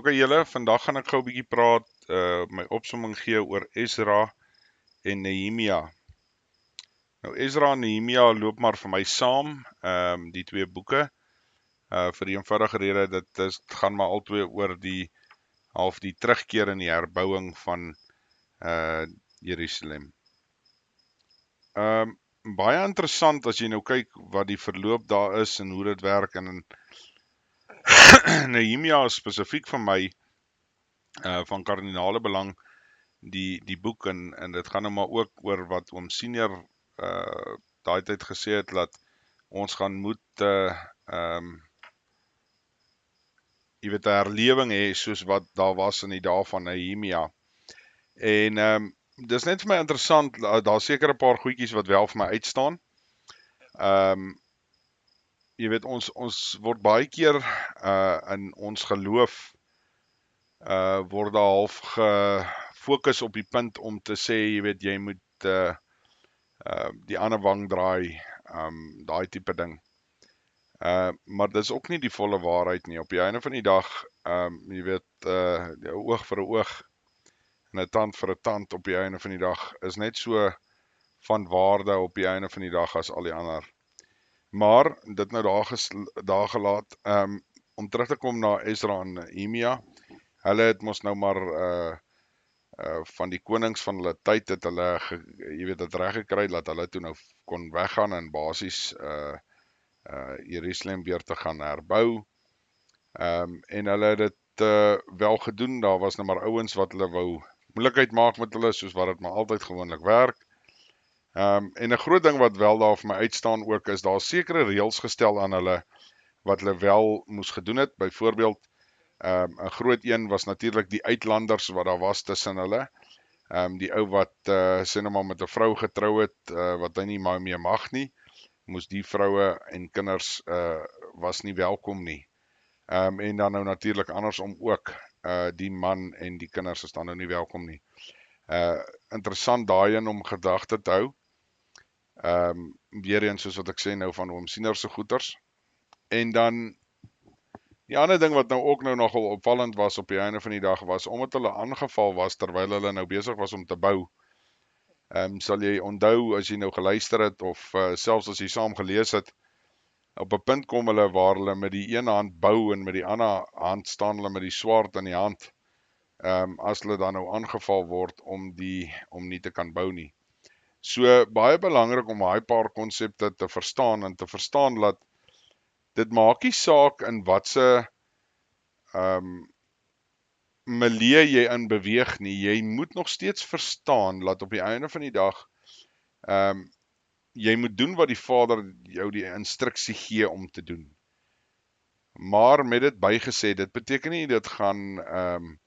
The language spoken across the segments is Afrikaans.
Okay julle, vandag gaan ek gou 'n bietjie praat, my opsomming gee oor Ezra en Nehemia. Nou Ezra en Nehemia loop maar vir my saam, die twee boeke, vir die eenvoudige rede dit gaan maar albei oor die terugkeer en die herbouing van Jerusalem. Baie interessant as jy nou kyk wat die verloop daar is en hoe dit werk en Nehemia is spesifiek vir my van kardinale belang die boek en dit gaan nou maar ook oor wat oom senior daai tyd gesê het dat ons gaan moet jy weet 'n herlewing hê soos wat daar was in die dae van Nehemia. En dis net vir my interessant, daar seker 'n paar goedjies wat wel vir my uitstaan. Jy weet ons word baie keer in ons geloof word daar half gefokus op die punt om te sê, jy weet, jy moet die ander wang draai, daai tipe ding. Maar dis ook nie die volle waarheid nie. Op die einde van die dag, jy weet, 'n oog vir 'n oog en 'n tand vir 'n tand op die einde van die dag is net so van waarde op die einde van die dag as al die ander. Maar dit nou daar gelaat, om terug te kom na Ezra en Nehemia, hulle het mos nou maar van die konings van hulle tyd het hulle, jy weet, het reg gekry dat hulle toe nou kon weggaan en basies Jerusalem weer te gaan herbou. En hulle het dit wel gedoen. Daar was nou maar ouens wat hulle wou moeilikheid maak met hulle, soos wat dit maar altyd gewoonlik werk. En 'n groot ding wat wel daar vir my uitstaan ook is, daar sekere reëls gestel aan hulle wat hulle wel moes gedoen het. Byvoorbeeld 'n groot een was natuurlik die uitlanders wat daar was tussen hulle. Die ou wat sê nou maar met 'n vrou getrou het wat hy nie maar mee mag nie, moes die vroue en kinders was nie welkom nie. En dan nou natuurlik andersom ook, die man en die kinders is dan nou nie welkom nie. Interessant daai een om gedagte te hou. Weer eens soos wat ek sê nou van oom senior se goeters. En dan die ander ding wat nou ook nou nogal opvallend was op die einde van die dag was, omdat hulle aangeval was terwyl hulle nou besig was om te bou. Sal jy onthou as jy nou geluister het of selfs as jy saam gelees het, op 'n punt kom hulle waar hulle met die een hand bou en met die ander hand staan hulle met die swaard in die hand, as hulle dan nou aangeval word om nie te kan bou nie. So baie belangrik om daai paar konsepte te verstaan en te verstaan dat dit maak nie saak in watse milieu jy in beweeg nie, jy moet nog steeds verstaan dat op die einde van die dag jy moet doen wat die Vader jou die instruksie gee om te doen. Maar met dit bygesê, dit beteken nie dit gaan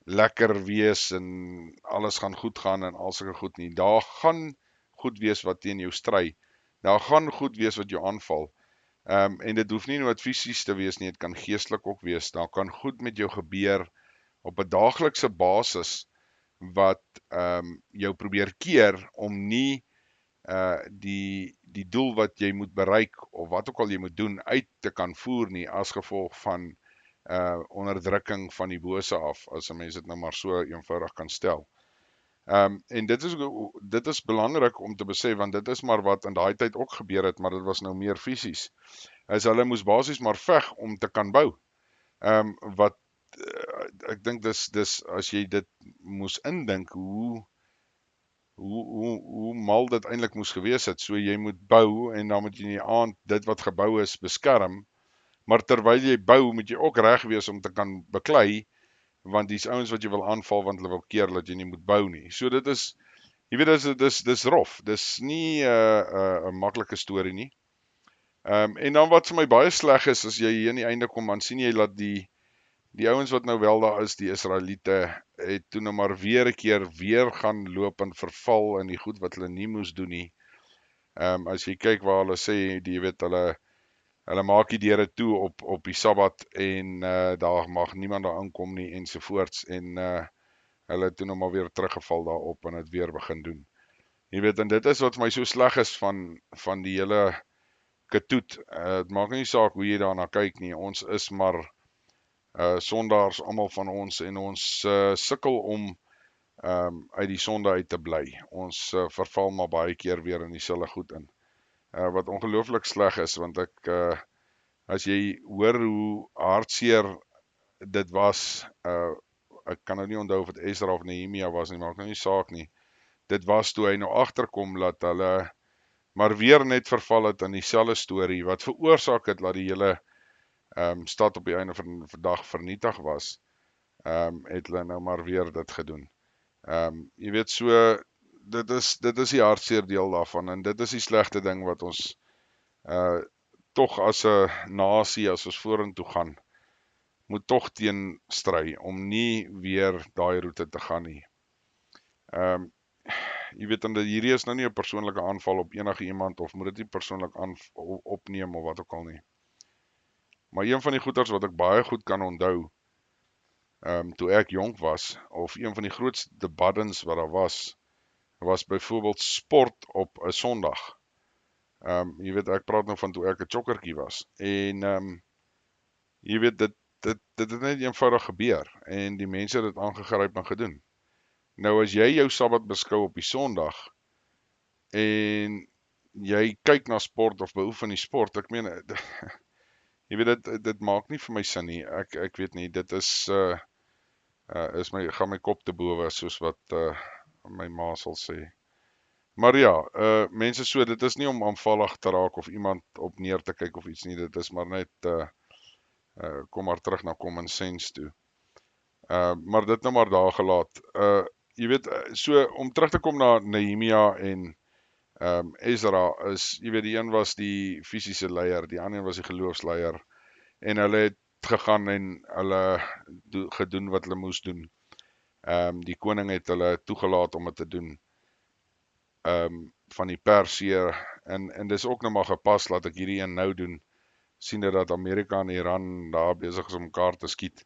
lekker wees en alles gaan goed gaan en al sulke goed nie. Daar gaan goed wees wat teen jou stry. Daar gaan goed wees wat jou aanval. En dit hoef nie net fisies te wees nie, dit kan geestelik ook wees. Daar kan goed met jou gebeur op 'n daaglikse basis wat jou probeer keer om nie die doel wat jy moet bereik of wat ook al jy moet doen uit te kan voer nie as gevolg van onderdrukking van die bose af, as 'n mens dit nou maar so eenvoudig kan stel. En dit is belangrik om te besef, want dit is maar wat in daai tyd ook gebeur het, maar dit was nou meer fisies. As hulle moes basies maar veg om te kan bou. Wat ek dink dis as jy dit moes indink hoe mal dit eintlik moes gewees het. So jy moet bou en dan moet jy in die aand dit wat gebou is beskerm, maar terwyl jy bou moet jy ook reg wees om te kan beklei, want dis ouens wat jy wil aanval want hulle wil keer dat jy nie moet bou nie. So dit is, jy weet, dis rof. Dis nie 'n maklike storie nie. En dan wat vir my baie sleg is, as jy hier aan die einde kom, dan sien jy dat die ouens wat nou wel daar is, die Israeliete, het toe nou maar weer 'n keer weer gaan loop en verval in die goed wat hulle nie moes doen nie. As jy kyk waar hulle sê, jy weet, hulle maak die deure toe op die Sabbat en daar mag niemand daar inkom nie ensovoorts en hulle het toe nou maar weer teruggeval daarop en het weer begin doen. Jy weet, en dit is wat my so sleg is van die hele ketoet. Het maak nie saak hoe jy daarna kyk nie, ons is maar sondaars, almal van ons, en ons sukkel om uit die sonde uit te bly. Ons verval maar baie keer weer in dieselfde goed in. Wat ongelooflik sleg is, want as jy hoor hoe hartseer dit was, ek kan nou nie onthou of dit Ezra of Nehemia was nie, maak nou nie saak nie. Dit was toe hy nou agterkom dat hulle maar weer net verval het in dieselfde storie, wat veroorsaak het dat die hele stad op die einde van die dag vernietig was, het hulle nou maar weer dit gedoen. Jy weet, so, dit is die hartseer deel daarvan, en dit is die slegte ding wat ons tog as 'n nasie, as ons vorentoe gaan, moet tog teen stry, om nie weer daai roete te gaan nie. Jy weet, en hierdie is nou nie 'n persoonlike aanval op enige iemand, of moet dit nie persoonlik opneem of wat ook al nie. Maar een van die goeters wat ek baie goed kan onthou, toe ek jonk was, of een van die grootste debattens wat daar was byvoorbeeld sport op 'n Sondag. Jy weet, ek praat nou van toe ek 'n chokkertjie was, en jy weet, dit het net eenvoudig gebeur, en die mense het dit aangegryp en gedoen. Nou as jy jou Sabbat beskou op die Sondag, en jy kyk na sport of beoefen die sport, ek meen, jy weet, dit maak nie vir my sin nie. Ek weet nie, dit is gaan my kop te bowe, soos wat my ma sal sê. Maar ja, mense, so, dit is nie om aanvallig te raak of iemand op neer te kyk of iets nie, dit is maar net, kom maar terug na common sense toe. Maar dit nou maar daar gelaat. Jy weet, so, om terug te kom na Nehemia en Ezra, jy weet, die een was die fisiese leier, die ander was die geloofsleier, en hulle het gegaan en hulle gedoen wat hulle moes doen. Die koning het hulle toegelaat om dit te doen, van die Persië, en dis ook nou maar gepas, laat ek hierdie een nou doen, sien dat Amerika en Iran daar besig is om mekaar te skiet.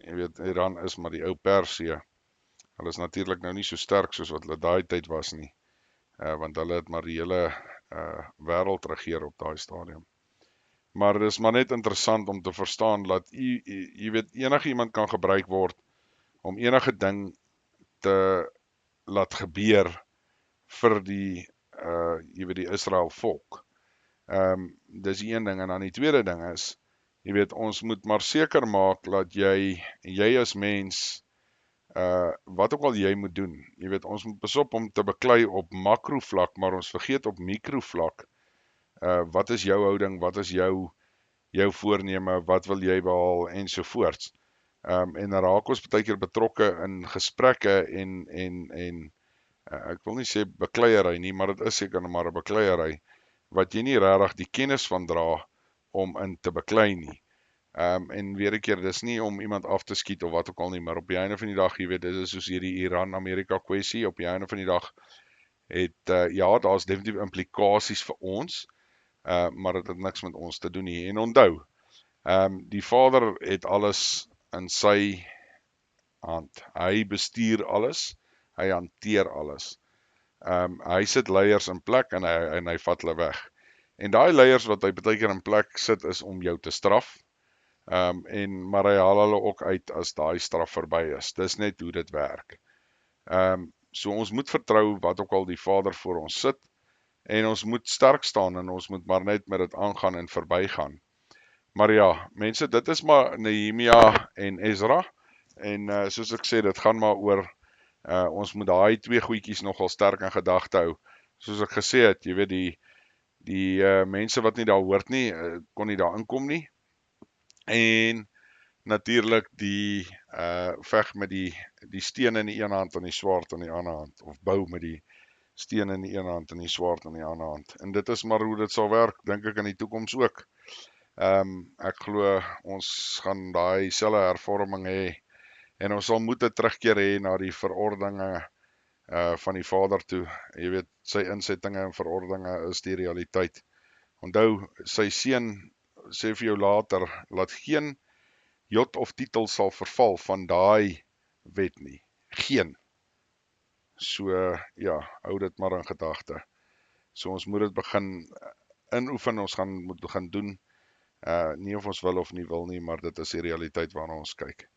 Jy weet, Iran is maar die ou Persië. Hulle is natuurlik nou nie so sterk soos wat hulle daai tyd was nie, want hulle het maar die hele wêreld regeer op daai stadium. Maar dit is maar net interessant om te verstaan dat jy weet, enige iemand kan gebruik word om enige ding te laat gebeur vir die jy weet, die Israel volk. Dis die een ding, en dan die tweede ding is, jy weet, ons moet maar seker maak dat jy as mens, wat ook al jy moet doen, jy weet, ons moet besop om te beklei op makrovlak, maar ons vergeet op mikrovlak, wat is jou houding, wat is jou voorneme, wat wil jy behaal, ensovoorts. En dan raak ons baie keer betrokke in gesprekke en ek wil nie sê bekleierery nie, maar dit is seker maar 'n bekleierery, wat jy nie regtig die kennis van dra om in te beklei nie. En weer 'n keer, dis nie om iemand af te skiet of wat ook al nie, maar op die einde van die dag, jy weet, dit is soos hierdie Iran-Amerika kwessie, op die einde van die dag het, ja, daar's definitief implikasies vir ons, maar dit het niks met ons te doen nie. En onthou, die Vader het alles in sy hand. Hy bestuur alles, hy hanteer alles. Hy sit leiers in plek en hy vat hulle weg. En daai leiers wat hy baie keer in plek sit, is om jou te straf, maar hy haal hulle ook uit as daai straf verby is. Dis net hoe dit werk. So ons moet vertrou wat ook al die Vader voor ons sit, en ons moet sterk staan, en ons moet maar net met dit aangaan en verbygaan. Maar ja, mense, dit is maar Nehemia en Ezra, en soos ek sê, dit gaan maar oor, ons moet daai twee goedjies nogal sterk in gedagte hou. Soos ek gesê het, jy weet, die mense wat nie daar hoort nie, kon nie daar inkom nie, en natuurlik die veg met die steen in die een hand en die swaard in die ander hand, of bou met die steen in die een hand en die swaard in die ander hand. En dit is maar hoe dit sal werk, dink ek, in die toekoms ook. Ek glo ons gaan daai selfe hervorming hê, en ons sal moet 'n terugkeer hê na die verordeninge van die Vader toe. Jy weet, sy insettinge en verordeninge is die realiteit. Onthou, sy seun sê vir jou later, laat geen jot of titel sal verval van daai wet nie. Geen. So, ja, hou dit maar in gedagte. So ons moet dit begin inoefen, ons moet begin doen, Nie of ons wil of nie wil nie, maar dit is die realiteit waarna ons kyk.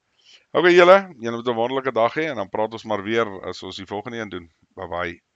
Okay julle moet 'n wonderlike dag hê en dan praat ons maar weer as ons die volgende een doen. Bye bye.